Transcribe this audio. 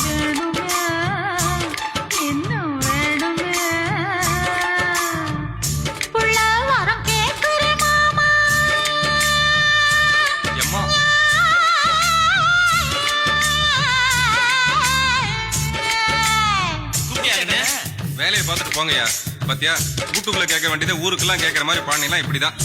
வேணுமே இன்னும் வேணுமே புள்ள வரம் கேக்குற மாமா எம்மா வேலையை பார்த்துட்டு போங்கய்யா. பாத்தியா வீட்டுக்குள்ள கேட்க வேண்டியதை ஊருக்கெல்லாம் கேட்கற மாதிரி பாணிலாம் இப்படிதான்.